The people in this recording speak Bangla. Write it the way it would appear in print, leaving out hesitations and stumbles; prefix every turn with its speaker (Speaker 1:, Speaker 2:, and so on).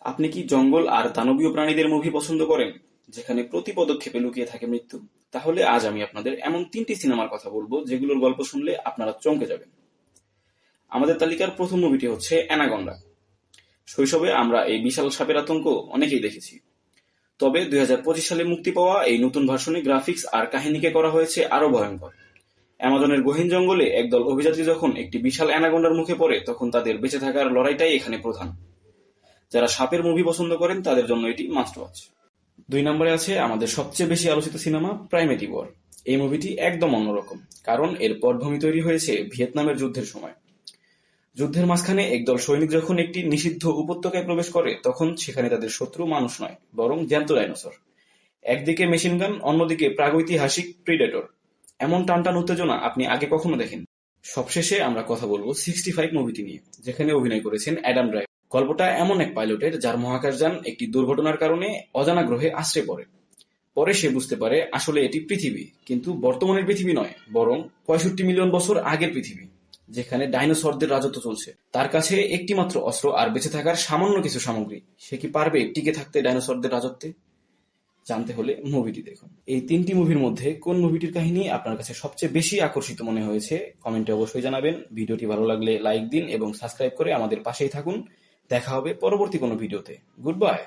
Speaker 1: আপনি কি জঙ্গল আর দানবীয় প্রাণীদের মুভি পছন্দ করেন, যেখানে প্রতি পদক্ষেপে লুকিয়ে থাকে মৃত্যু? তাহলে আজ আমি আপনাদের এমন 3টি সিনেমার কথা বলবো যেগুলোর গল্প শুনলে আপনারা চমকে যাবেন। আমাদের তালিকার প্রথম মুভিটি হচ্ছে অ্যানাকোন্ডা। শৈশবে আমরা এই বিশাল সাপের আতঙ্ক অনেকেই দেখেছি, তবে 2025 সালে মুক্তি পাওয়া এই নতুন ভার্সনে গ্রাফিক্স আর কাহিনীকে করা হয়েছে আরো ভয়ঙ্কর। অ্যামাজনের গহীন জঙ্গলে একদল অভিযাত্রী যখন একটি বিশাল অ্যানাকোন্ডার মুখে পড়ে, তখন তাদের বেঁচে থাকার লড়াইটাই এখানে প্রধান। যারা সাপের মুভি পছন্দ করেন তাদের জন্য এটি মাস্ট ওয়াচ। 2 নম্বরে আছে আমাদের সবচেয়ে বেশি আলোচিত সিনেমা প্রাইমেটিভ ওয়ার। এই মুভিটি একদম অন্যরকম, কারণ এর পটভূমি তৈরি হয়েছে ভিয়েতনামের যুদ্ধের সময়। যুদ্ধের মাঝখানে একদল সৈনিক যখন একটি নিষিদ্ধ উপত্যকায় প্রবেশ করে, তখন সেখানে তাদের শত্রু মানুষ নয়, বরং জ্যান্ত ডাইনোসর। একদিকে মেশিনগান, অন্যদিকে প্রাগৈতিহাসিক প্রিডেটর। এমন টানটান উত্তেজনা আপনি আগে কখনো দেখেন। সবশেষে আমরা কথা বলবো 65 মুভিটি নিয়ে, যেখানে অভিনয় করেছেন অ্যাডাম ড্রাইভার। গল্পটা এমন এক পাইলটের যার মহাকাশযান একটি দুর্ঘটনার কারণে অজানা গ্রহে আশ্রয় পড়ে। পরে সে বুঝতে পারে আসলে এটি পৃথিবী, কিন্তু বর্তমানের পৃথিবী নয়, বরং 65 মিলিয়ন বছর আগের পৃথিবী, যেখানে ডাইনোসরদের রাজত্ব চলছে। তার কাছে একটি মাত্র অস্ত্র আর বেঁচে থাকার সামান্য কিছু সামগ্রী। সে কি পারবে টিকে থাকতে ডাইনোসরদের রাজত্বে? জানতে হলে মুভিটি দেখুন। এই 3টি মুভির মধ্যে কোন মুভিটির কাহিনী আপনার কাছে সবচেয়ে বেশি আকর্ষিত মনে হয়েছে কমেন্টে অবশ্যই জানাবেন। ভিডিওটি ভালো লাগলে লাইক দিন এবং সাবস্ক্রাইব করে আমাদের পাশেই থাকুন। দেখা হবে পরবর্তী কোনো ভিডিওতে। Good bye.